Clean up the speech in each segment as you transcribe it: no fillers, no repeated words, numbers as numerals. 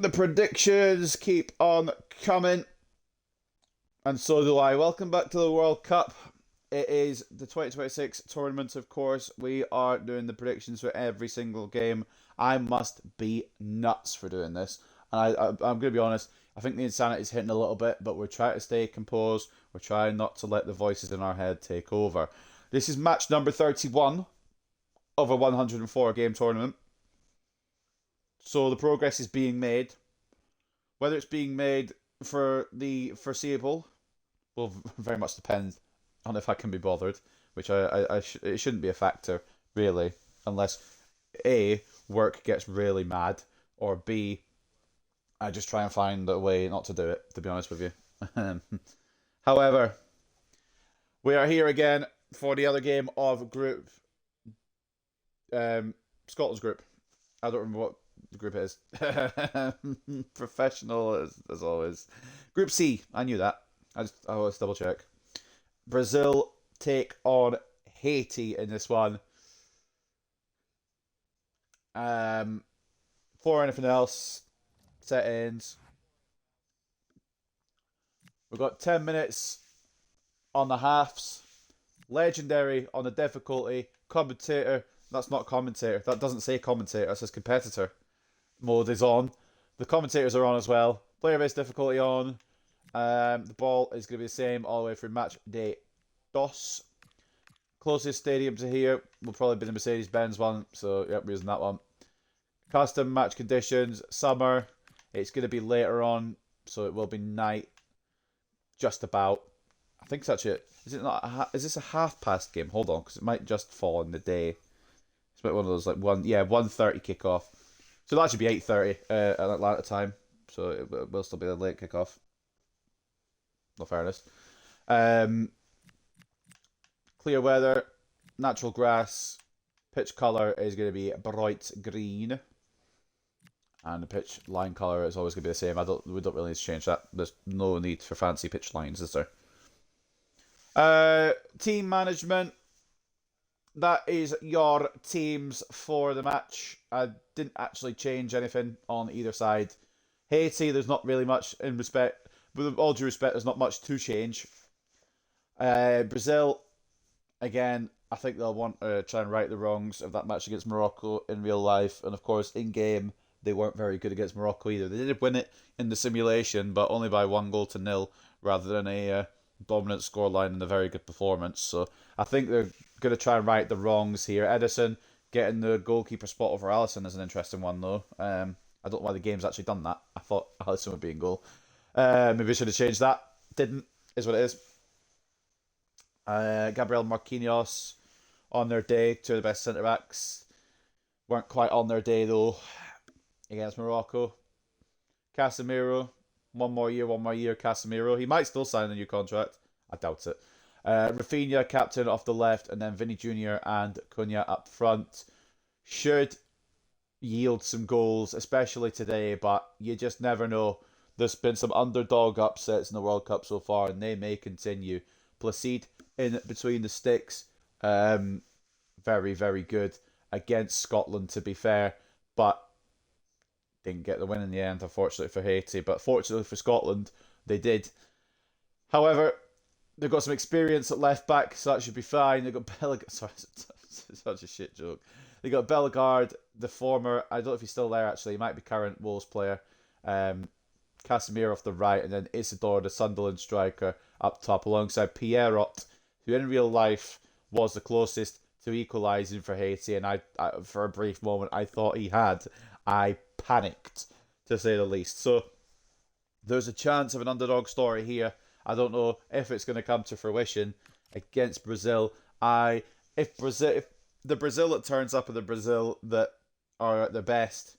The predictions keep on coming, and so do I. Welcome back to the World Cup. It is the 2026 tournament, of course. We are doing the predictions for every single game. I must be nuts for doing this. And I'm going to be honest, I think the insanity is hitting a little bit, but we're trying to stay composed. We're trying not to let the voices in our head take over. This is match number 31 of a 104 game tournament. So the progress is being made. Whether it's being made for the foreseeable will very much depend on if I can be bothered, which it shouldn't be a factor, really, unless A, work gets really mad, or B, I just try and find a way not to do it, to be honest with you. However, we are here again for the other game of group, Scotland's group. I don't remember what the group is. Professional as always. Group C, I knew that. I always double check. Brazil take on Haiti in this one. For anything else, settings. We've got 10 minutes on the halves. Legendary on the difficulty. Commentator. That's not commentator. That doesn't say commentator. That says competitor. Mode is on. The commentators are on as well. Player base difficulty on. The ball is going to be the same all the way through match day DOS. Closest stadium to here will probably be the Mercedes-Benz one. So, yep, we're using that one. Custom match conditions. Summer. It's going to be later on. So it will be night. Just about. I think it's actually... Is it not? Is this a half-past game? Hold on, because it might just fall in the day. It's about one of those, like, 1:30 kickoff. So that should be 8:30 at Atlanta time. So it will still be a late kickoff. No fairness. Clear weather, natural grass. Pitch colour is going to be bright green. And the pitch line colour is always going to be the same. We don't really need to change that. There's no need for fancy pitch lines, is there? Team management. That is your teams for the match. I didn't actually change anything on either side. Haiti, there's not really much in respect. With all due respect, there's not much to change. Brazil, again, I think they'll want to try and right the wrongs of that match against Morocco in real life. And of course, in game, they weren't very good against Morocco either. They did win it in the simulation, but only by 1-0 rather than a dominant scoreline and a very good performance. So I think they're going to try and right the wrongs here. Edison getting the goalkeeper spot over Alisson is an interesting one, though. I don't know why the game's actually done that. I thought Alisson would be in goal. Maybe we should have changed that. Didn't. Is what it is. Gabriel Marquinhos on their day. Two of the best centre-backs. Weren't quite on their day, though, against Morocco. Casemiro. One more year, Casemiro. He might still sign a new contract. I doubt it. Rafinha, captain off the left, and then Vinny Jr. and Cunha up front. Should yield some goals, especially today, but you just never know. There's been some underdog upsets in the World Cup so far, and they may continue. Placide in between the sticks. Very, very good against Scotland, to be fair, but didn't get the win in the end, unfortunately for Haiti. But fortunately for Scotland, they did. However, they've got some experience at left back, so that should be fine. They've got Bellegarde. Sorry, such a shit joke. They got Bellegarde, the former. I don't know if he's still there actually. He might be current Wolves player. Casemiro off the right, and then Isidore, the Sunderland striker, up top, alongside Pierrot, who in real life was the closest to equalising for Haiti. And I, for a brief moment, I thought he had. I panicked, to say the least. So there's a chance of an underdog story here. I don't know if it's going to come to fruition against Brazil. If the Brazil that turns up are the Brazil that are at their best,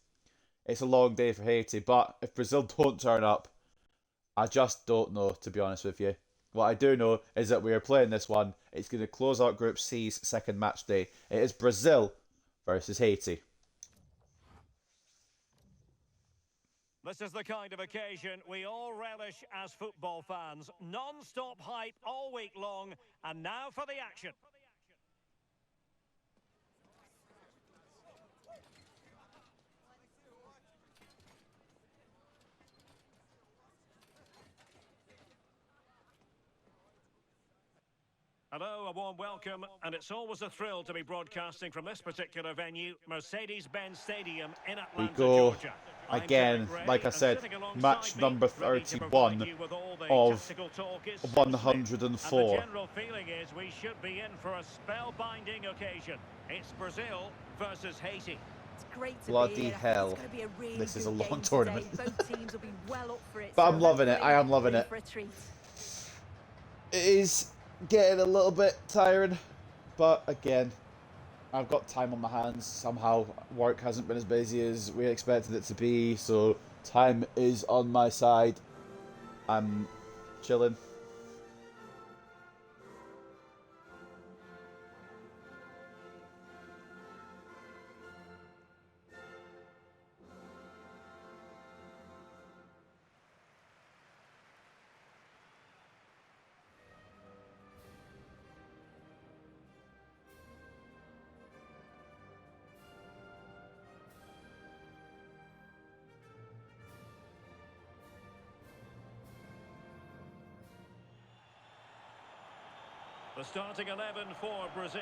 it's a long day for Haiti. But if Brazil don't turn up, I just don't know, to be honest with you. What I do know is that we are playing this one. It's going to close out Group C's second match day. It is Brazil versus Haiti. This is the kind of occasion we all relish as football fans. Non-stop hype all week long, and now for the action. Hello, a warm welcome, and it's always a thrill to be broadcasting from this particular venue, Mercedes-Benz Stadium in We Atlanta, go Georgia. again, like I said, match number 31 of 104. The general feeling is we should be in for a spellbinding occasion. It's Brazil versus Haiti. Bloody hell. This is a long tournament. Both teams will be well up for it. But I'm loving it. I am loving it. It is getting a little bit tiring, but again, I've got time on my hands. Somehow work hasn't been as busy as we expected it to be, so time is on my side. I'm chilling. The starting 11 for Brazil.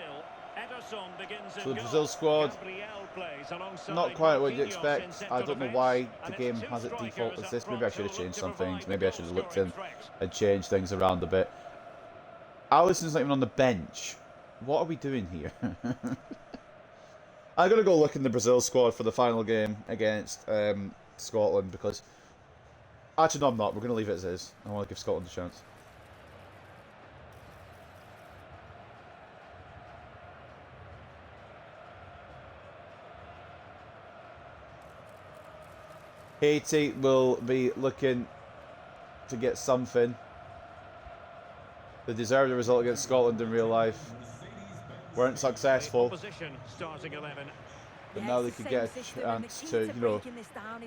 Ederson begins in So the goal. Brazil squad, Gabriel plays alongside not quite what you Marquinhos in expect. central I don't know defence. why the And game it's two has it default strikers as this. up Maybe I front should have who changed to some provide things. the Maybe I should have looked in goal-scoring threat. and changed things around a bit. Alisson's not even on the bench. What are we doing here? I'm going to go look in the Brazil squad for the final game against Scotland because... Actually, no, I'm not. We're going to leave it as is. I want to give Scotland a chance. Haiti will be looking to get something. They deserved a result against Scotland in real life. Weren't successful. Opposition starting 11. But now they could get a chance to, you know,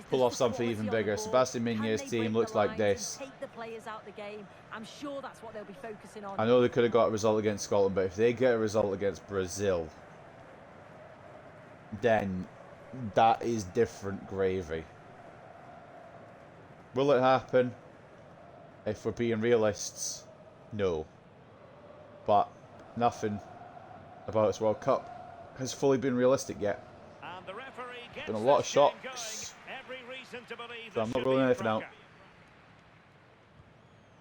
pull off something even bigger. Sebastian Meunier's team looks like this. I know they could have got a result against Scotland, but if they get a result against Brazil, then that is different gravy. Will it happen? If we're being realists, no. But nothing about this World Cup has fully been realistic yet. And the referee gets Been a lot of this game shocks, going. Every reason to believe so I'm this not should ruling be a anything out. cracker.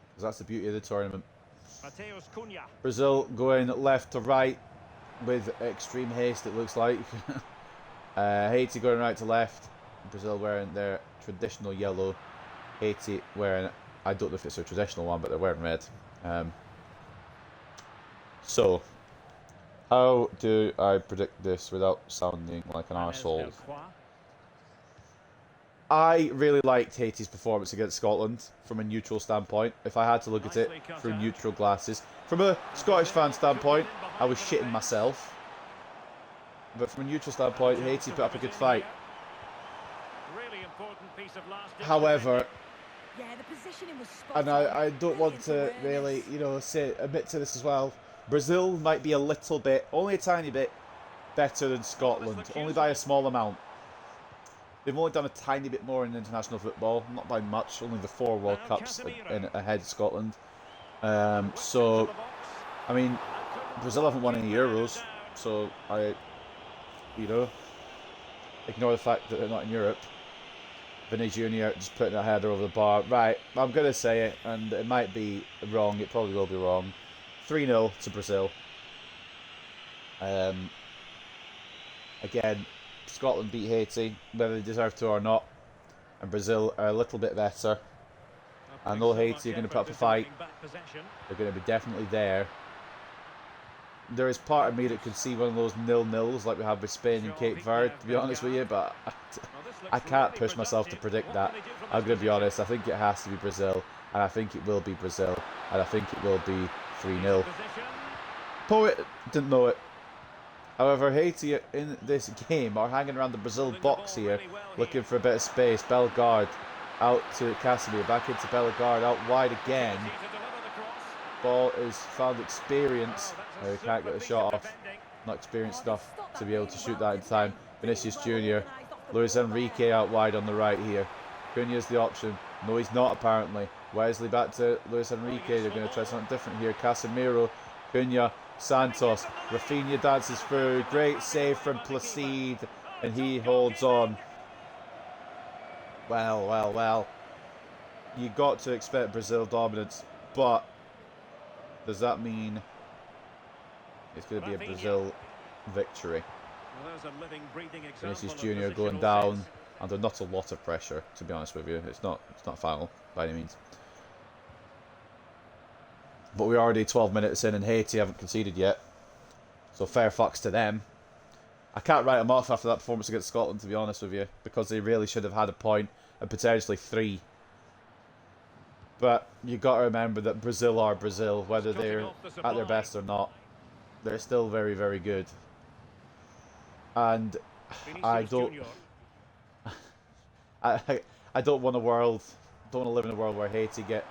Because that's the beauty of the tournament. Mateus Cunha. Brazil going left to right with extreme haste, it looks like. Haiti going right to left. Brazil wearing their traditional yellow. Haiti wearing, I don't know if it's a traditional one, but they're wearing red. So, how do I predict this without sounding like an arsehole? I really liked Haiti's performance against Scotland from a neutral standpoint. If I had to look at it through neutral glasses. From a Scottish fan standpoint, I was shitting myself. But from a neutral standpoint, Haiti put up a good fight. However, and I don't want to really, you know, admit to this as well, Brazil might be a little bit, only a tiny bit, better than Scotland. Only by a small amount. They've only done a tiny bit more in international football, not by much, only the 4 World Cups ahead of Scotland. So, I mean, Brazil haven't won any Euros, so I, you know, ignore the fact that they're not in Europe. Vinny Jr. just putting a header over the bar. Right, I'm going to say it, and it might be wrong, it probably will be wrong. 3-0 to Brazil. Again, Scotland beat Haiti, whether they deserve to or not. And Brazil are a little bit better. I know Haiti are going to put up a fight. They're going to be definitely there. There is part of me that could see one of those 0-0s like we have with Spain and Cape Verde, to be honest with you, but I can't push myself to predict that. I'm going to be honest, I think it has to be Brazil, and I think it will be Brazil, and I think it will be 3-0. Poet didn't know it. However, Haiti in this game are hanging around the Brazil box here, looking for a bit of space. Bellegarde out to Casemiro, back into Bellegarde, out wide again. Ball is found experience. He can't get the shot off. Not experienced enough to be able to shoot that in time. Vinicius Jr. Luis Enrique out wide on the right here. Cunha's the option. No, he's not apparently. Wesley back to Luis Enrique. They're going to try something different here. Casemiro Cunha, Santos, Rafinha dances through. Great save from Placide, and he holds on. Well, well, well. You got to expect Brazil dominance, but does that mean it's going to be a Brazil victory? Well, there's a living, breathing Vinicius example of Jr. going positional down sense. under not a lot of pressure, to be honest with you. It's not foul by any means. But we're already 12 minutes in and Haiti haven't conceded yet. So fair fucks to them. I can't write them off after that performance against Scotland, to be honest with you, because they really should have had a point and potentially 3. But you got to remember that Brazil are Brazil, whether they're at their best or not. They're still very, very good. And I don't, I don't want to live in a world where Haiti get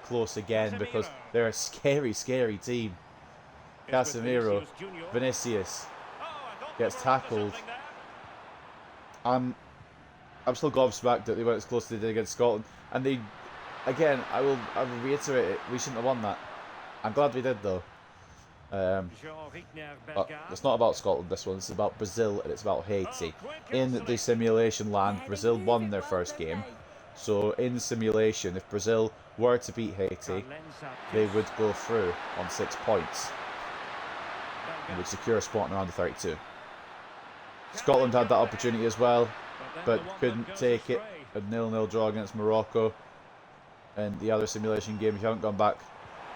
close again, because they're a scary, scary team. Casemiro, Vinicius gets tackled. I'm still gobsmacked that they went as close as they did against Scotland, and they, again, I will reiterate it, we shouldn't have won that. I'm glad we did though. But it's not about Scotland, this one. It's about Brazil and it's about Haiti. In the simulation land, Brazil won their first game. So in simulation, if Brazil were to beat Haiti, they would go through on 6 points and would secure a spot in around the 32. Scotland had that opportunity as well, but couldn't take it. A 0-0 draw against Morocco. And the other simulation game, if you haven't gone back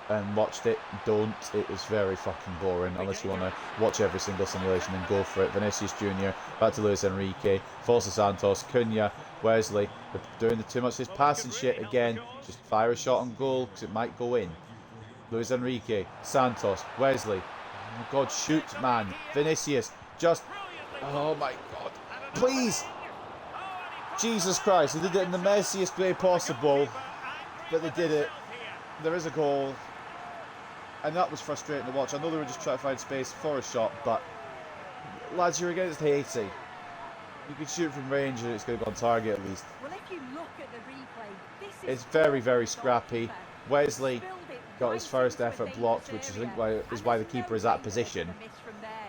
and watched it, don't. It was very fucking boring, unless you want to watch every single simulation and go for it. Vinicius Jr., back to Luis Enrique, falls to Santos, Cunha, Wesley. They're doing too much of this passing shit again. Just fire a shot on goal, because it might go in. Luis Enrique, Santos, Wesley. Oh my god, shoot, man. Vinicius, just... Oh my god. Please! Jesus Christ, they did it in the messiest way possible, but they did it. There is a goal, and that was frustrating to watch. I know they were just trying to find space for a shot, but lads, you're against Haiti. You can shoot from range and it's going to go on target at least. Well, if you look at the replay, this It's is very, very scrappy. Wesley got his first effort blocked, which I think is why the keeper is at position.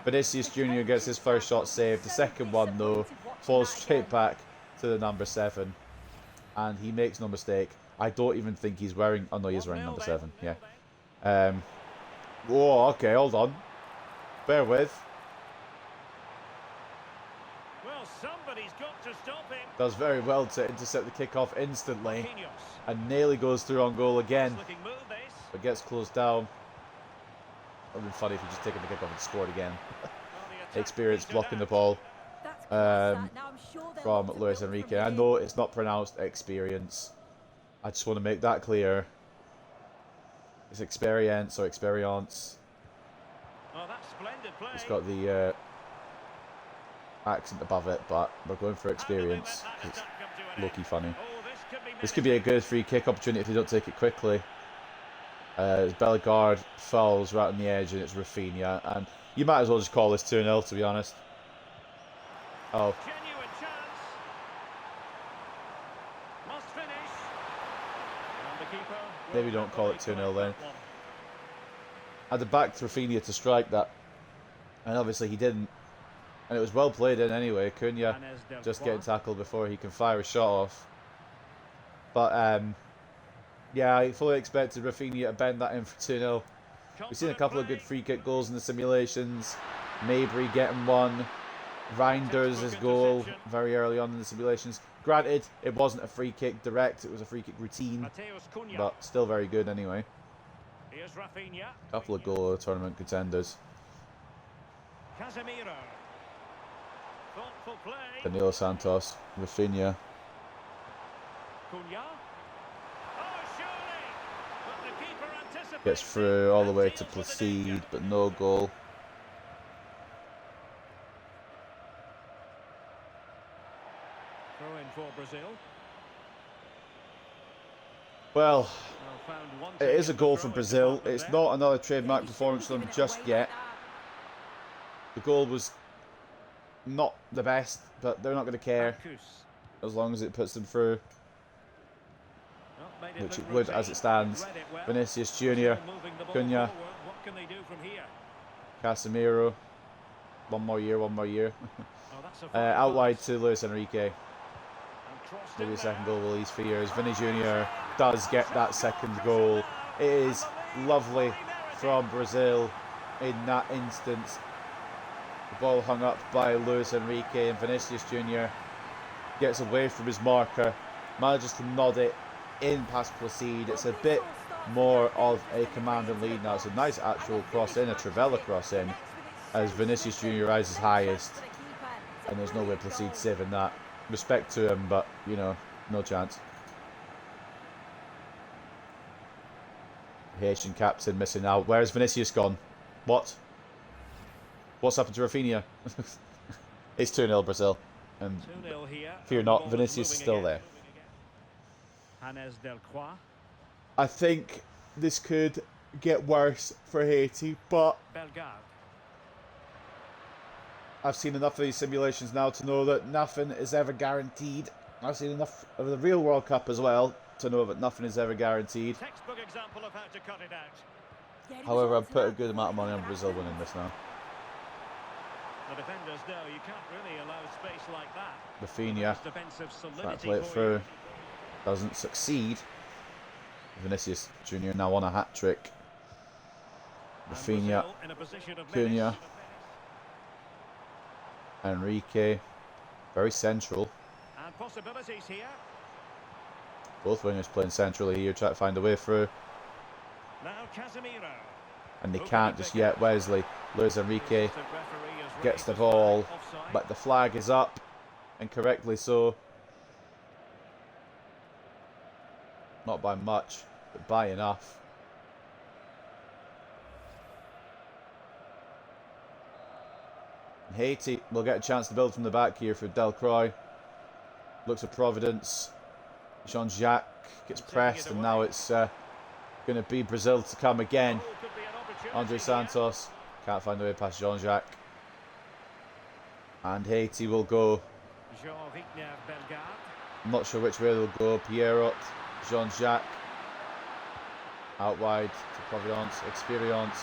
Vinicius Jr. gets his first shot saved. The second one, though, falls straight back to the number 7, and he makes no mistake. I don't even think he's wearing... Oh no, he is wearing number 7, yeah. Whoa, okay, hold on. Bear with. Well, somebody's got to stop him. Does very well to intercept the kickoff instantly. And nearly goes through on goal again. But gets closed down. It would have been funny if he just taken the kickoff and scored again. Experience blocking the ball from Luis Enrique. I know it's not pronounced experience. I just want to make that clear. It's experience or experience. Oh, that's splendid play. It's got the accent above it, but we're going for experience. It's low-key funny. This could be a good free kick opportunity if they don't take it quickly. Bellegarde falls right on the edge and it's Rafinha. And you might as well just call this 2-0, to be honest. Oh. Genuine chance. Must finish. And the keeper Maybe don't call it 2-0 then. I'd have backed Rafinha to strike that. And obviously he didn't. And it was well played in anyway. Cunha just getting tackled before he can fire a shot off. But, yeah, I fully expected Rafinha to bend that in for 2-0. We've seen a couple of good free kick goals in the simulations. Mabry getting one. Reinders' his goal very early on in the simulations. Granted, it wasn't a free kick direct, it was a free kick routine. But still very good anyway. Couple of goal tournament contenders. Casemiro. Thoughtful play. Danilo Santos, Rafinha. Cunha. Oh, surely. But the keeper anticipates. Gets through all the way to Placide, but no goal. Throw in for Brazil. Well, it is a goal for Brazil. It's not another trademark performance from them just yet. The goal was not the best, but they're not going to care as long as it puts them through, which it would as it stands. Vinicius Jr., Cunha, What can they do from here? Casemiro. One more year. Oh, that's a fine Out wide pass. to Luis Enrique. And crossed Maybe in a second there. goal will ease fears. Vinny Jr. does get that second goal. It is lovely from Brazil in that instance. The ball hung up by Luis Enrique, and Vinicius Jr. gets away from his marker, manages to nod it in past Placide. It's a bit more of a command and lead now. It's a nice actual cross in, a Trivela cross in, as Vinicius Jr. rises highest, and there's no way Placide saving that. Respect to him, but, you know, no chance. Haitian captain missing out. Where's Vinicius gone? What? What's happened to Rafinha? It's 2-0 Brazil. And 2-0 here. fear not, Vinicius is still there. Hannes Delcroix. I think this could get worse for Haiti, but Bellegarde. I've seen enough of these simulations now to know that nothing is ever guaranteed. I've seen enough of the real World Cup as well to know that nothing is ever guaranteed. Textbook example of how to cut it out. However, I've put a good amount of money on Brazil winning this now. The defenders know you can't really allow space like that. Rafinha, Defensive trying to solidity play it for through, you. doesn't succeed. Vinicius Jr. now on a hat-trick. And Rafinha, Brazil in a position of Cunha, menace. Enrique, very central. And possibilities here. Both wingers playing centrally here, trying to find a way through. Now Casemiro. And they can't just yet. Wesley, Luis Enrique gets the ball, but the flag is up, and correctly so. Not by much, but by enough. Haiti will get a chance to build from the back here for Delcroix. Looks at Providence. Jean-Jacques gets pressed, and now it's going to be Brazil to come again. Andre Santos can't find a way past Jean-Jacques. And Haiti will go. I'm not sure which way they'll go. Pierrot, Jean-Jacques. Out wide to Providence. Experience.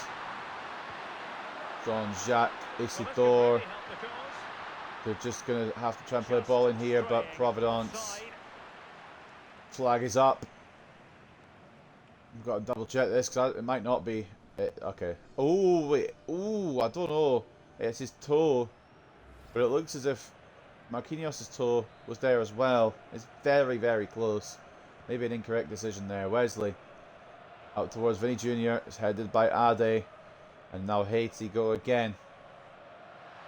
Jean-Jacques, Isidore. They're just going to have to try and play a ball in here, but Providence. Flag is up. We've got to double check this because it might not be. Okay. Oh, wait. Oh, I don't know. It's his toe. But it looks as if Marquinhos' toe was there as well. It's very, very close. Maybe an incorrect decision there. Wesley out towards Vinny Jr. It's headed by Ade. And now Haiti go again.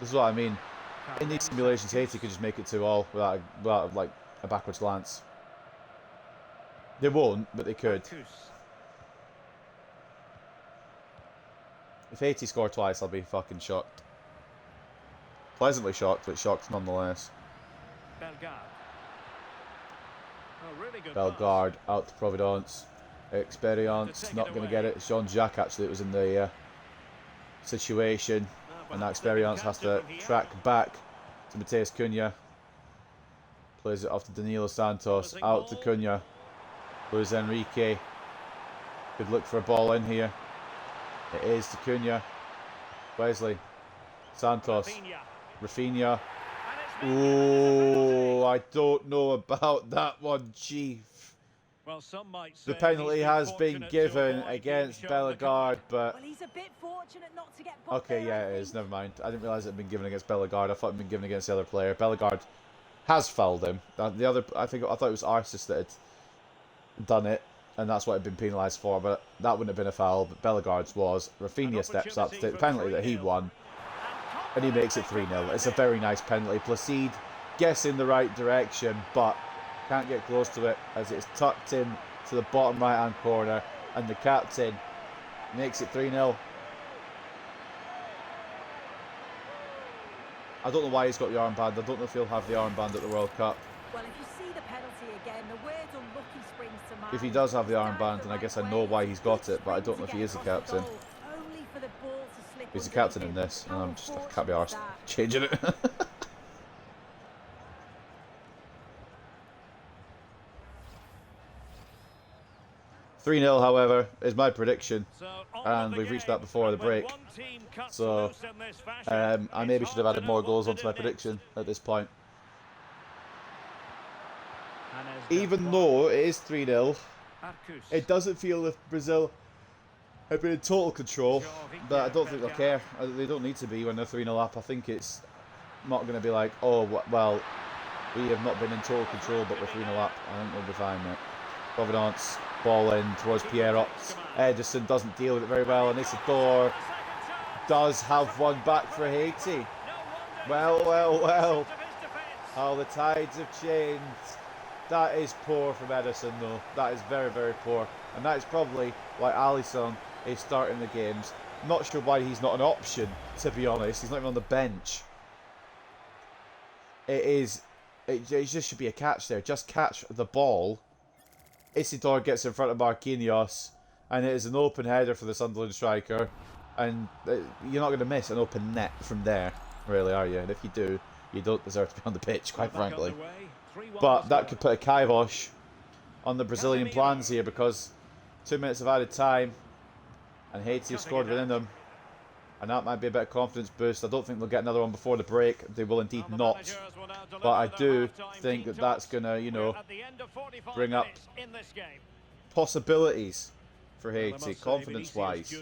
This is what I mean. In these simulations, Haiti could just make it 2-all without like a backwards glance. They won't, but they could. If Haiti score twice, I'll be fucking shocked. Pleasantly shocked, but shocked nonetheless. Bellegarde out to Providence. Experience, not going to get it. Jean-Jacques actually, it was in the situation. And now Experience has to track back to Mateus Cunha. Plays it off to Danilo Santos. Out to Cunha. Luis Enrique. Could look for a ball in here. It is to Cunha. Wesley. Santos. Rafinha. Oh, I don't know about that one, Chief. Well, some might say The penalty he's has been fortunate to given avoid against being shown the Bellegarde, but... Well, he's a bit fortunate not to get booked Okay, there, yeah, I it is. think. Never mind. I didn't realise it had been given against Bellegarde. I thought it had been given against the other player. Bellegarde has fouled him. The other, I thought it was Arsis that had done it, and that's what had been penalised for, but that wouldn't have been a foul, but Bellegarde's was. Rafinha steps up to take the penalty that he won, and he makes it 3-0. It's a very nice penalty. Placide gets in the right direction, but can't get close to it as it's tucked in to the bottom right hand corner, and the captain makes it 3-0. I don't know why he's got the armband. I don't know if he'll have the armband at the World Cup. Well, if you see the penalty again, the word unlucky springs to mind. If he does have the armband, then I guess I know why he's got it, but I don't know if he is the captain. Only for the ball to slip He's the underneath captain in him. this, and How I'm just, I can't be unfortunate arsed is that? changing it. 3-0, however, is my prediction. So on And with we've the reached game, that before the and when break. one team cuts So, loose in this fashion, I it's maybe should have hard added to more know goals what onto to my do next. prediction at this point. And as Even Del though it is 3-0, Arcus. it doesn't feel as if Brazil have been in total control, but I don't think they'll care. They don't need to be when they're 3-0 up. I think it's not going to be like, oh, well, we have not been in total control, but we're 3-0 up. I think we'll be fine, mate. Providence, ball in towards Pierrot. Ederson doesn't deal with it very well, and Isidore does have one back for Haiti. Well. How the tides have changed. That is poor from Ederson, though. That is very, very poor. And that is probably why Alisson is starting the games. Not sure why he's not an option, to be honest. He's not even on the bench. It just should be a catch there. Just catch the ball. Isidore gets in front of Marquinhos, and it is an open header for the Sunderland striker. And you're not going to miss an open net from there, really, are you? And if you do, you don't deserve to be on the pitch, quite frankly. But that could put a kibosh on the Brazilian plans here, because 2 minutes of added time, and Haiti have scored within them. And that might be a bit of confidence boost. I don't think they'll get another one before the break. They will indeed not. But I do think that that's going to, you know, bring up possibilities for Haiti, confidence-wise.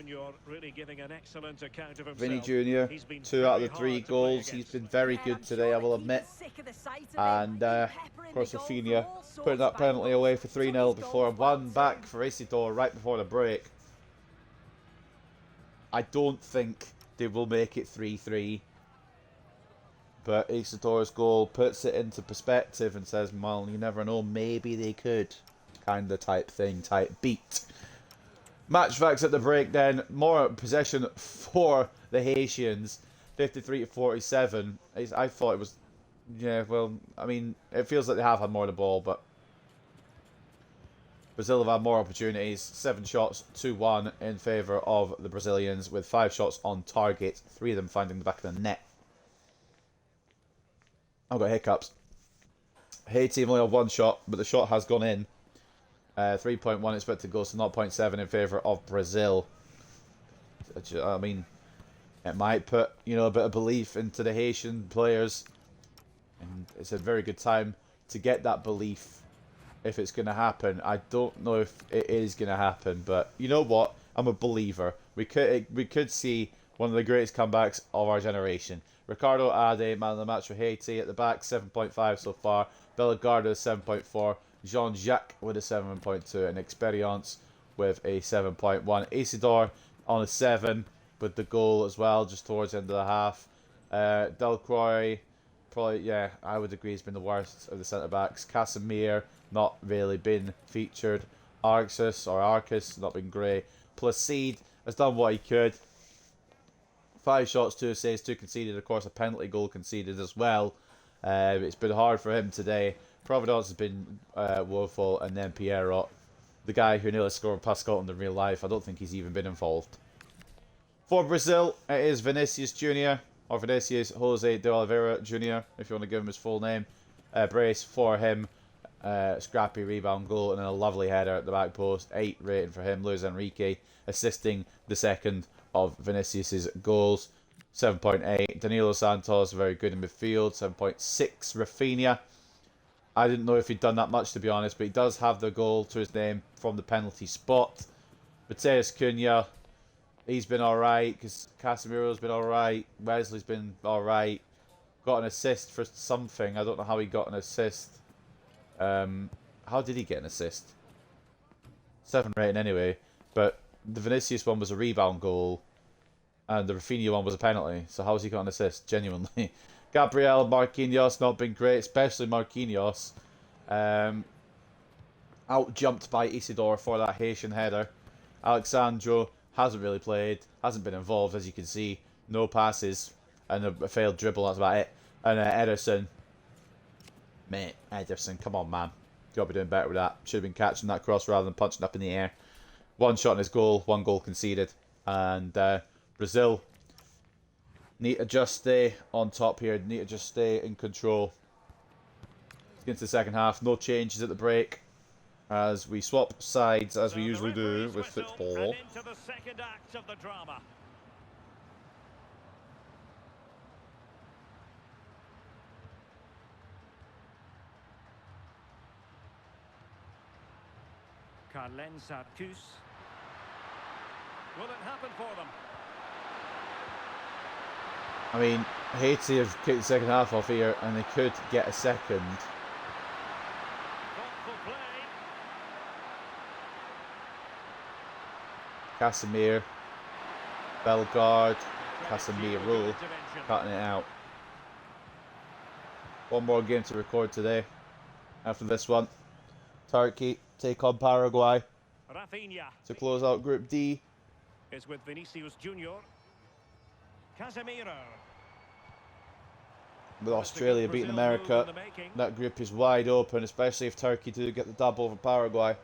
Vinny Jr., 2 out of the 3 goals. He's been very good today, I will admit. And, of course, Rafinha putting that penalty away for 3-0 before. One back for Isidore right before the break. I don't think they will make it 3-3. But Isidore's goal puts it into perspective and says, well, you never know, maybe they could. Kind of type thing, type beat. Match facts at the break then. More possession for the Haitians. 53-47. I thought it was... Yeah, well, I mean, it feels like they have had more of the ball, but... Brazil have had more opportunities. 7 shots, 2-1 in favour of the Brazilians, with 5 shots on target. 3 of them finding the back of the net. I've got hiccups. Haiti only have 1 shot, but the shot has gone in. 3.1 expected goals to 0.7 in favour of Brazil. I mean, it might put, you know, a bit of belief into the Haitian players. And it's a very good time to get that belief if it's going to happen. I don't know if it is going to happen, but you know what? I'm a believer. We could see one of the greatest comebacks of our generation. Ricardo Ade, man of the match for Haiti at the back, 7.5 so far. Bellegarde 7.4. Jean-Jacques with a 7.2, and Experience with a 7.1. Isidore on a 7 with the goal as well, just towards the end of the half. Delcroix, probably, yeah, I would agree, he's been the worst of the centre-backs. Casemiro, not really been featured. Arcus, not been great. Placide has done what he could. 5 shots, 2 assists, 2 conceded. Of course, a penalty goal conceded as well. It's been hard for him today. Providence has been woeful, and then Pierrot, the guy who nearly scored past Scotland in real life. I don't think he's even been involved. For Brazil, it is Vinicius Jr., or Vinicius Jose de Oliveira Jr., if you want to give him his full name. Brace for him. Scrappy rebound goal, and then a lovely header at the back post. 8 rating for him. Luis Enrique assisting the second of Vinicius's goals. 7.8. Danilo Santos, very good in midfield. 7.6. Rafinha. I didn't know if he'd done that much, to be honest, but he does have the goal to his name from the penalty spot. Mateus Cunha, he's been alright, because Casemiro's been alright. Wesley's been alright. Got an assist for something. I don't know how he got an assist. How did he get an assist? 7 rating anyway. But the Vinicius one was a rebound goal, and the Rafinha one was a penalty. So how's he got an assist? Genuinely. Gabriel Marquinhos, not been great, especially Marquinhos. Out jumped by Isidore for that Haitian header. Alexandro hasn't really played, hasn't been involved, as you can see. No passes and a failed dribble, that's about it. And Ederson. Mate, Ederson, come on, man. You got to be doing better with that. Should have been catching that cross rather than punching up in the air. 1 shot in his goal, 1 goal conceded. And Brazil need to just stay on top here. Need to just stay in control. Let's get into the second half. No changes at the break. as we swap sides as we So the usually do referee's with whistle, football. and into the second act of the drama. Carlen Sarkus. Will it happen for them? I mean, Haiti have kicked the second half off here, and they could get a second. Thoughtful play. Casemiro, Bellegarde, Casemiro, Intervention. cutting it out. One more game to record today. After this one, Turkey take on Paraguay Rafinha to close out Group D. is with Vinicius Junior. Casemiro. With Australia beating America, that group is wide open, especially if Turkey do get the dub over Paraguay.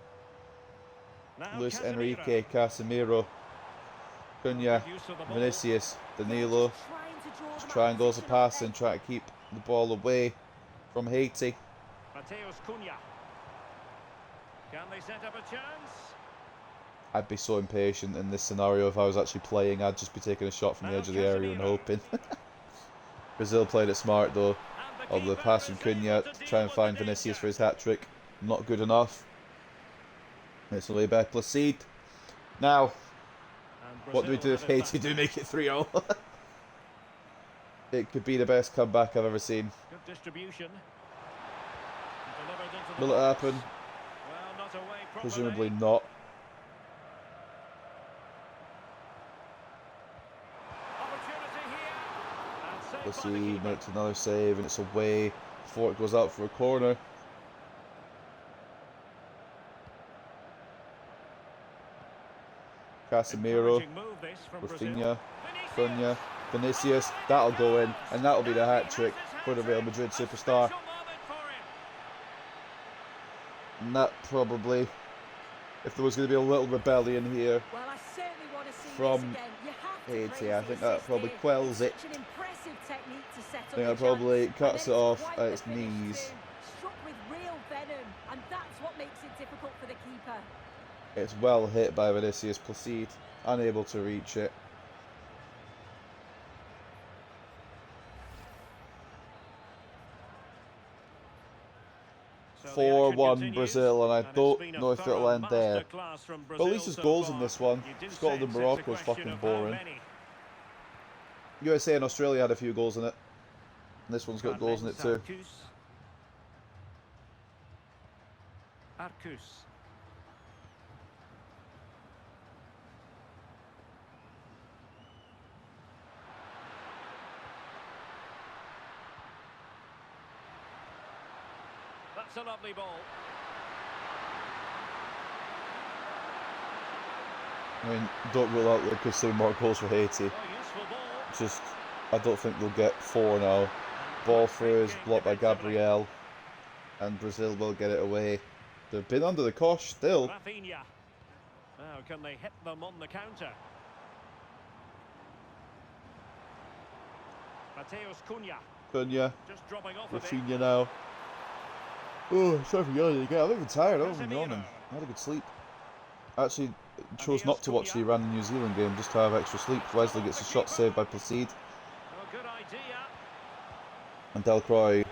Luis Enrique, Casemiro, Cunha, Vinicius, Danilo, just triangles of passing, trying to keep the ball away from Haiti. Mateus Cunha. Can they set up a chance? I'd be so impatient in this scenario if I was actually playing. I'd just be taking a shot from the edge of the area and hoping. Brazil played it smart though. Although the pass from Cunha to try and find Vinicius for his hat-trick, not good enough. It's away by Placide. Now, what do we do if Haiti do make it 3-0? It could be the best comeback I've ever seen. Good distribution. Will it happen? Well, not away properly. Presumably not. Opportunity here. And saved by the Placide keeper. makes another save and it's away before it goes out for a corner. Casemiro, Encouraging move this from Brazil. Rafinha, Vinicius. Cunha, Vinicius, that'll go in, and that'll be the hat-trick for the Real Madrid superstar. Special moment for him. And that probably, if there was going to be a little rebellion here Well, I certainly want to see from this again. You have to Haiti, praise I the think that assist probably here. quells it. Such an impressive technique to set I up think the that probably chance. cuts And it then off quite at the its finish knees. too. Struck with real venom, and that's what makes it difficult for the keeper. It's well hit by Vinicius. Placide, unable to reach it. So the action 4-1 continues, Brazil, and I it's don't been a know if it'll thorough end there. masterclass from But at least Brazil there's so goals in far. this one. You do Scotland and sense it's a Morocco is question fucking of how boring. many. USA and Australia had a few goals in it. And this one's got goals in it too. Arcus. That's a lovely ball. I mean, don't rule out there could see more goals for Haiti. Oh, useful ball. Just, I don't think they'll get 4 now. Ball through is blocked by Gabriel, and Brazil will get it away. They've been under the cosh still. Rafinha. Now, can they hit them on the counter? Mateus Cunha. Cunha, Just dropping off a bit. Rafinha now. Oh, sorry for yawning again. I'm even tired. I'm even yawning. I had a good sleep. I actually chose not to watch the Iran and New Zealand game just to have extra sleep. Wesley gets a shot saved by Placide, Oh, good idea. and Delcroix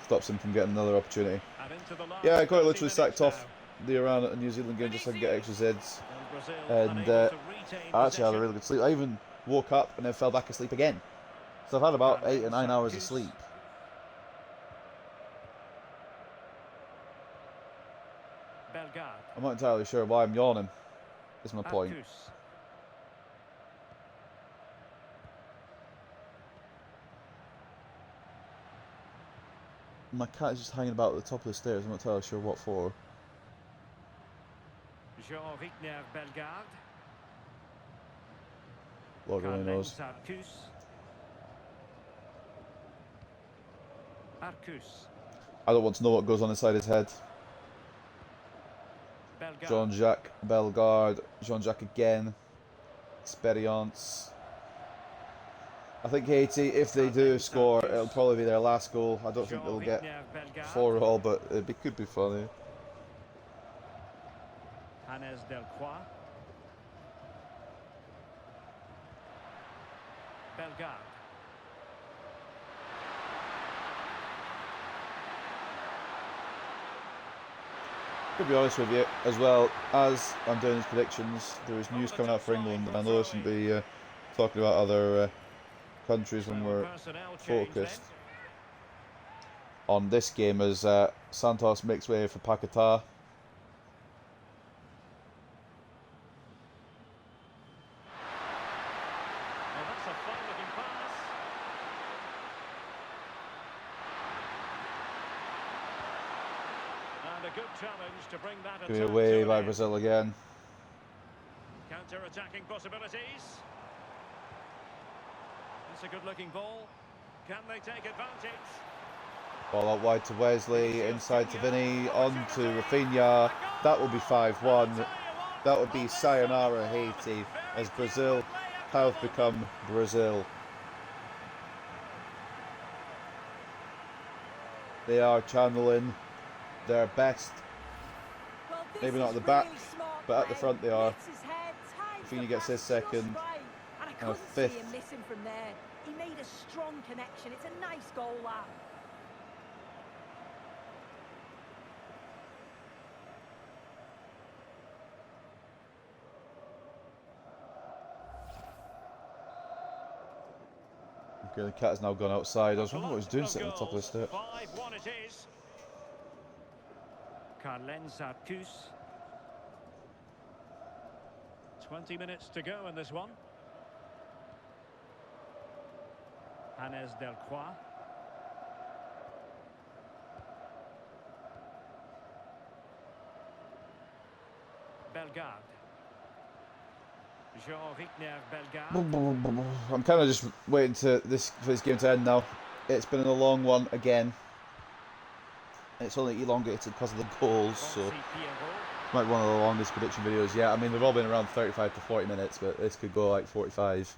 stops him from getting another opportunity. And into the last Yeah, I quite 30 literally sacked minutes off the Iran and New Zealand game just so I can get extra Zeds. now. And Brazil And unable to retain I actually had a possession. really good sleep. I even woke up and then fell back asleep again. So I've had about 8 or 9 hours of sleep. Bellegarde. I'm not entirely sure why I'm yawning, is my point. Arcus. My cat is just hanging about at the top of the stairs. I'm not entirely sure what for. Jean-Victor Bellegarde. Lord only knows. Arcus. Arcus. I don't want to know what goes on inside his head. Bellegarde. Jean-Jacques Bellegarde. Jean-Jacques again. Experience. I think Haiti, if they do score, it'll probably be their last goal. I don't think they'll get Jean-Victor Bellegarde. 4 all, but could be funny. Hannes Delcroix. Bellegarde. To be honest with you, as well as I'm doing these predictions, there is news coming out for England, and I know I shouldn't be talking about other countries when we're focused on this game, as Santos makes way for Paquetá. That's a fine-looking pass. And a good challenge to bring that Give it attack away to an by end. Brazil again. Counter-attacking possibilities. That's a good-looking ball. Can they take advantage? Ball out wide to Wesley, inside to Vinny, on to Rafinha. That will be 5-1. That would be sayonara Haiti, as Brazil have become Brazil. They are channeling their best, Well, this maybe not at is the back, really smart but at the play. front they are. Hits his head, times Rafinha the gets his pass second, just right. And I and a couldn't see fifth. him missing from there. He made a strong connection. It's a nice goal, that. Okay, the cat has now gone outside. I was wondering what he was doing sitting on the top of the step. 5-1 it is. Carlen Zarcus. 20 minutes to go in this one. Hannes Delcroix. Bellegarde. Jean-Victor Bellegarde. I'm kind of just waiting for this game to end now. It's been a long one again. It's only elongated because of the goals, so it might be one of the longest prediction videos yet. I mean, they've all been around 35 to 40 minutes, but this could go like 45,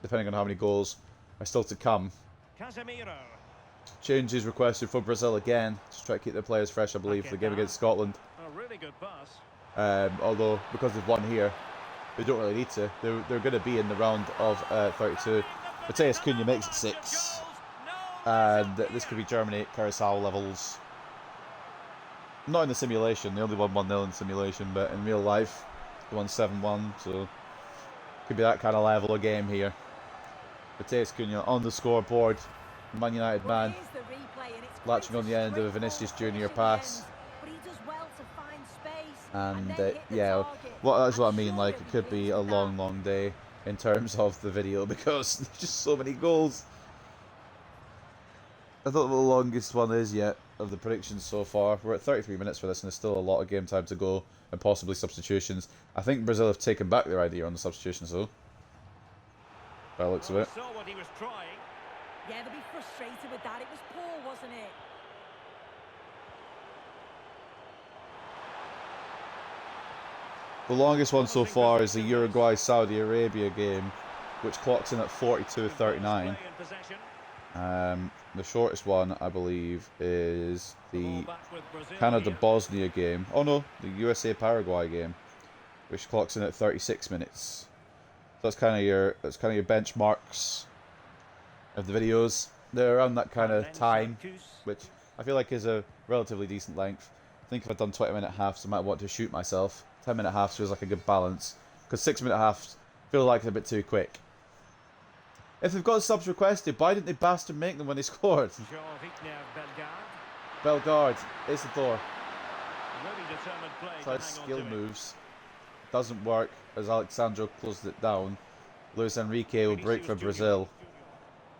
depending on how many goals are still to come. Casemiro. Changes requested for Brazil again to try to keep their players fresh, I believe, for the game against Scotland. A really good pass. Although, because they've won here, they don't really need to. They're going to be in the round of 32. Mateus Cunha makes it 6. And this could be Germany at Curacao levels. Not in the simulation, they only won 1-0 in the simulation, but in real life, they won 7-1, so could be that kind of level of game here. Mateus Cunha on the scoreboard, Man United man, latching on the end of a Vinicius Junior pass. And yeah, that's what I mean, like, it could be a long, long day in terms of the video, because there's just so many goals. I don't know what the longest one is yet of the predictions so far. We're at 33 minutes for this, and there's still a lot of game time to go, and possibly substitutions. I think Brazil have taken back their idea on the substitutions, though, by the looks of it. Saw what he was trying. Yeah, they'll be frustrated with that. It was poor, wasn't it? The longest one so far is the Uruguay-Saudi Arabia game, which clocks in at 42:39. The shortest one, I believe, is the Canada-Bosnia game. Oh no, the USA-Paraguay game, which clocks in at 36 minutes. So that's kind of your benchmarks of the videos. They're around that kind of time, which I feel like is a relatively decent length. I think if I'd done 20-minute halves, I might want to shoot myself. 10-minute halves feels like a good balance, because 6-minute halves feel like it's a bit too quick. If they've got subs requested, why didn't they bastard make them when they scored? Bellegarde, Isidore. Tries skill moves. Doesn't work as Alexandro closed it down. Luis Enrique will break for Brazil.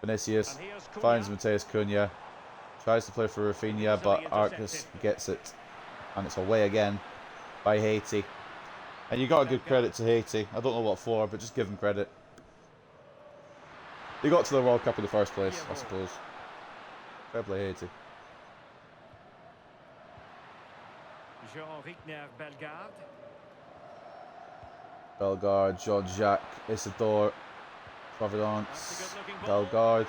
Vinicius finds Mateus Cunha. Tries to play for Rafinha, but Arcus gets it. And it's away again by Haiti. And you got to give credit to Haiti. I don't know what for, but just give them credit. They got to the World Cup in the first place, I suppose. Fair play, Haiti. Jean-Victor Bellegarde. Bellegarde, Jean-Jacques, Isidore, Providence, Bellegarde,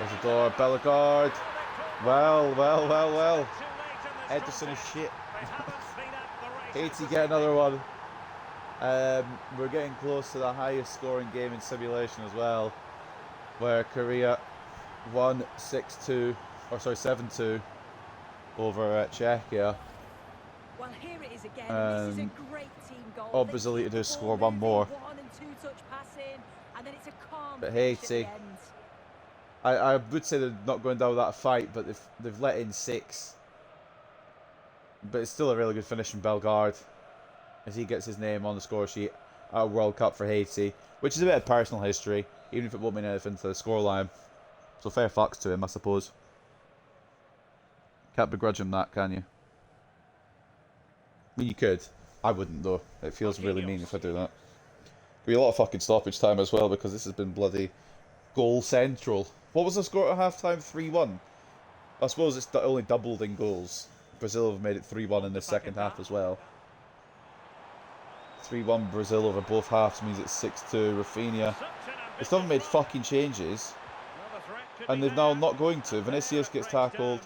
Isidore, Bellegarde. Well. Ederson is shit. Haiti get another one. We're getting close to the highest scoring game in simulation as well, where Korea won 7-2 over Czechia. Well, here it is again. This is a great team goal. All Brazil need to do is score one more. One and two touch passing, and then it's a calm But finish at Haiti, the end. I would say they're not going down without a fight, but they've let in 6. But it's still a really good finish from Bellegarde, as he gets his name on the score sheet at a World Cup for Haiti, which is a bit of personal history, even if it won't mean anything to the scoreline. So fair fucks to him, I suppose. Can't begrudge him that, can you? I mean, you could. I wouldn't, though. It feels really mean if I do that. There'll be a lot of fucking stoppage time as well, because this has been bloody goal central. What was the score at half-time? 3-1? I suppose it's only doubled in goals. Brazil have made it 3-1 in the second half as well. 3-1 Brazil over both halves means it's 6-2. Rafinha. They still haven't made fucking changes. And they're now not going to. Vinicius gets tackled.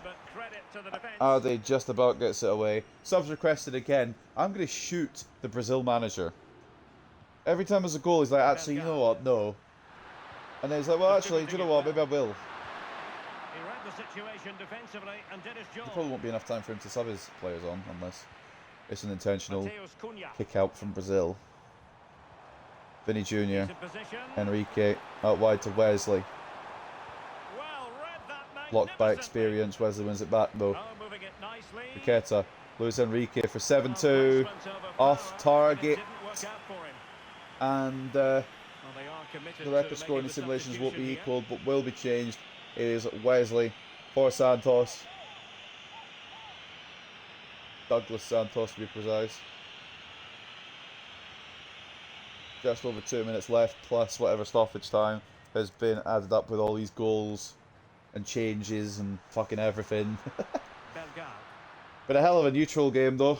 Ade just about gets it away. Subs requested again. I'm going to shoot the Brazil manager. Every time there's a goal, he's like, actually, you know what? No. And then he's like, well, actually, do you know what? Maybe I will. He read the situation defensively and did his job. There probably won't be enough time for him to sub his players on unless it's an intentional kick out from Brazil. Vinny Jr. Enrique out wide to Wesley. Blocked by experience. Wesley wins it back though. Paqueta. Luis Enrique for 7-2. Off target. And the record score in the simulations won't be equalled but will be changed. It is Wesley for Santos. Douglas Santos to be precise. Just over 2 minutes left plus whatever stoppage time has been added up with all these goals and changes and fucking everything. Been a hell of a neutral game though,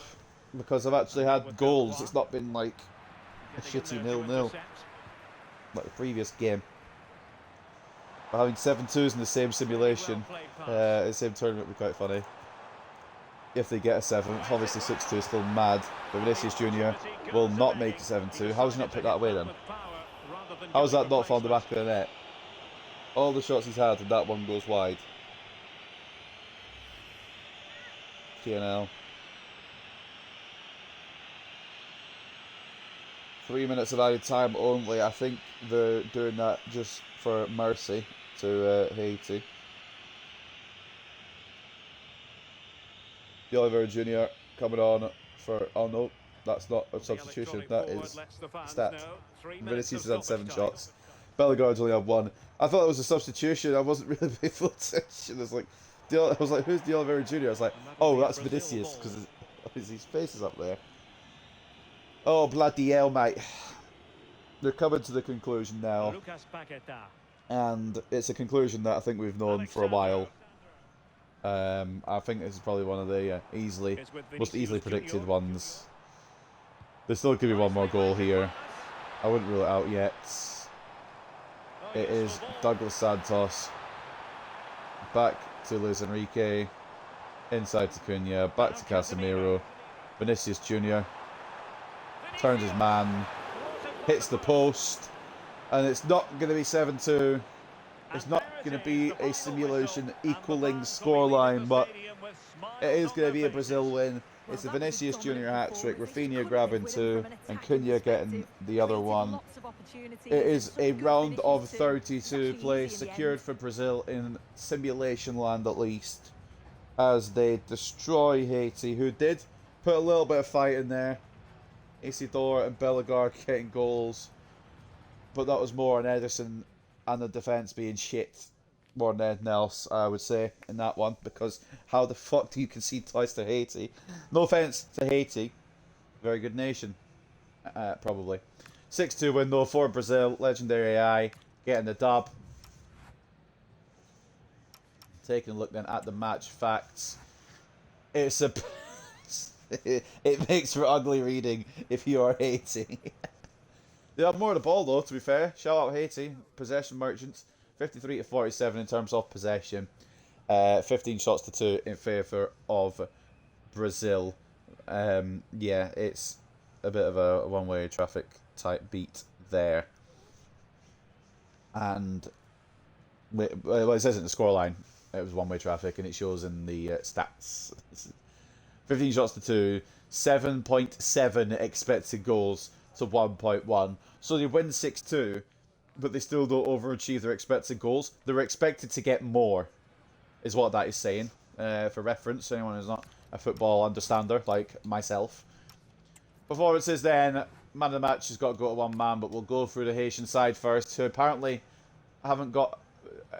because I've actually had goals. It's not been like a shitty 0-0 like the previous game. But having 7-2s in the same simulation, the same tournament would be quite funny. If they get a 7th, obviously 6-2 is still mad, but Vinicius Jr. will not make a 7-2. How has he not put that away then? How has that not found the back of the net? All the shots he's had and that one goes wide. TNL. 3 minutes of added time only. I think they're doing that just for mercy to Haiti. De Oliveira Jr. coming on for... Oh no, that's not a substitution. That is stat. Vinicius has had 7 shots. Bellegarde's only had 1. I thought it was a substitution. I wasn't really paying full attention. I was like, who's De Oliveira Jr.? I was like, oh, that's Vinicius because his face is up there. Oh, bloody hell, mate. They're coming to the conclusion now. And it's a conclusion that I think we've known for a while. I think this is probably one of the most easily predicted ones. There's still going to be one more goal here. I wouldn't rule it out yet. It is Douglas Santos. Back to Luis Enrique. Inside to Cunha. Back to Casemiro. Vinicius Jr. Turns his man. Hits the post. And it's not going to be 7-2. It's not going to be a simulation equaling scoreline, but it is going to be a Brazil win. It's a Vinicius Jr. hat-trick, Rafinha grabbing 2, and Cunha getting the other one. It is a round of 32 play secured for Brazil in simulation land at least, as they destroy Haiti, who did put a little bit of fight in there. Isidore and Bellegarde getting goals, but that was more on Ederson and the defence being shit more than anything else, I would say, in that one, because how the fuck do you concede twice to Haiti? No offence to Haiti, very good nation, probably. 6-2 win though for Brazil, legendary AI, getting the dub. Taking a look then at the match facts. It's a... it makes for ugly reading if you are Haiti. They have more of the ball though, to be fair. Shout out Haiti, possession merchants. 53-47 in terms of possession. 15 shots to 2 in favour of Brazil. yeah, it's a bit of a one-way traffic type beat there. And well, it says in the scoreline it was one-way traffic, and it shows in the stats. 15 shots to 2, 7.7 expected goals to 1.1. So they win 6-2, but they still don't overachieve their expected goals. They're expected to get more, is what that is saying. For reference, anyone who's not a football understander like myself. Performances then, man of the match has got to go to one man, but we'll go through the Haitian side first, who apparently haven't got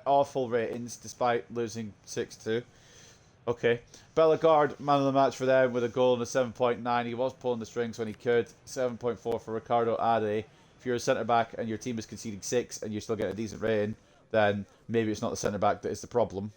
awful ratings despite losing 6-2. Okay. Bellegarde, man of the match for them with a goal and a 7.9. He was pulling the strings when he could. 7.4 for Ricardo Ade. If you're a centre-back and your team is conceding 6 and you're still getting a decent rating, then maybe it's not the centre-back that is the problem.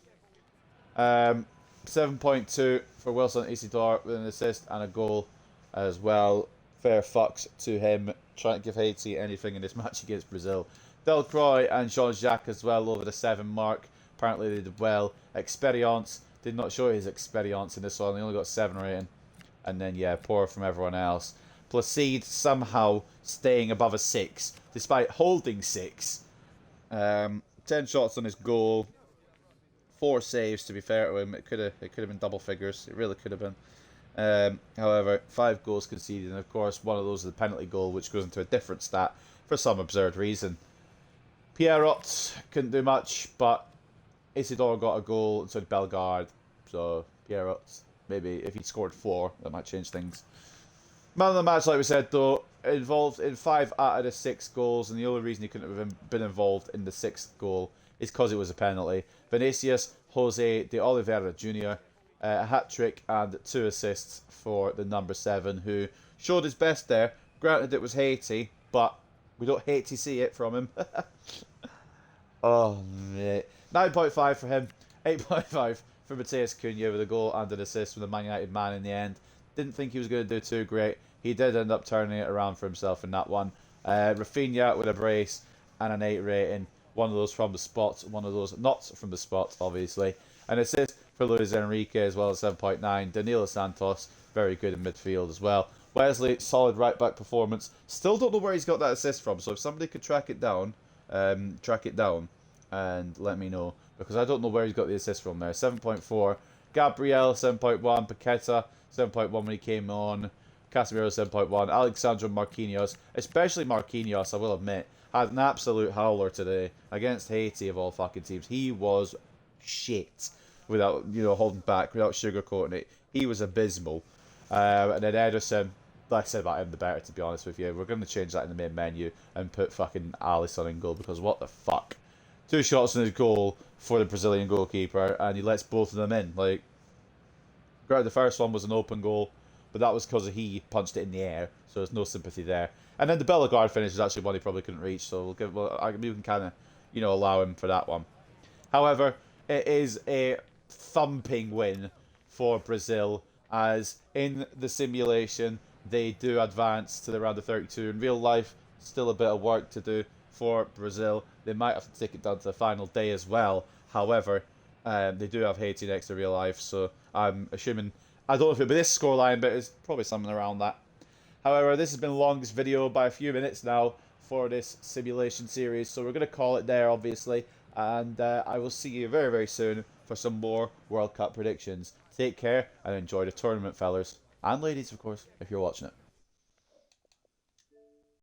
7.2 for Wilson Isidore with an assist and a goal as well. Fair fucks to him. Trying to give Haiti anything in this match against Brazil. Delcroix and Jean-Jacques as well over the 7 mark. Apparently they did well. Experience did not show his experience in this one. They only got 7 rating. And then, yeah, poor from everyone else. Placide somehow staying above a 6, despite holding 6. 10 shots on his goal. 4 saves, to be fair to him. It could have been double figures. It really could have been. However, 5 goals conceded. And, of course, one of those is the penalty goal, which goes into a different stat for some absurd reason. Pierrot couldn't do much, but Isidore got a goal, and so did Bellegarde. So, Pierrot, maybe if he'd scored 4, that might change things. Man of the match, like we said, though, involved in 5 out of the 6 goals, and the only reason he couldn't have been involved in the 6th goal is because it was a penalty. Vinicius Jose de Oliveira Jr., a hat-trick and 2 assists for the number 7, who showed his best there. Granted, it was Haiti, but we don't hate to see it from him. Oh, mate. 9.5 for him. 8.5 for Mateus Cunha with a goal and an assist from the Man United man in the end. Didn't think he was going to do too great. He did end up turning it around for himself in that one. Rafinha with a brace and an 8 rating. One of those from the spot, one of those not from the spot, obviously. An assist for Luis Enrique as well as 7.9. Danilo Santos, very good in midfield as well. Wesley, solid right-back performance. Still don't know where he's got that assist from, so if somebody could track it down and let me know, because I don't know where he's got the assist from there. 7.4. Gabriel, 7.1. Paqueta, 7.1 when he came on. Casemiro, 7.1. Alexandro Marquinhos, especially Marquinhos, I will admit, had an absolute howler today against Haiti of all fucking teams. He was shit without, holding back, without sugarcoating it. He was abysmal. And then Ederson, like I said about him, the better, to be honest with you. We're going to change that in the main menu and put fucking Alisson in goal, because what the fuck? 2 shots on his goal for the Brazilian goalkeeper, and he lets both of them in. Like, granted, the first one was an open goal, but that was because he punched it in the air, so there's no sympathy there. And then the Bellegarde finish is actually one he probably couldn't reach, so we can kind of, allow him for that one. However, it is a thumping win for Brazil, as in the simulation they do advance to the round of 32. In real life, still a bit of work to do for Brazil. They might have to take it down to the final day as well. However, they do have Haiti next to real life, so I'm assuming, I don't know if it'll be this scoreline, but it's probably something around that. However, this has been the longest video by a few minutes now for this simulation series, so we're going to call it there, obviously, and I will see you very, very soon for some more World Cup predictions. Take care and enjoy the tournament, fellas. And ladies, of course, if you're watching it.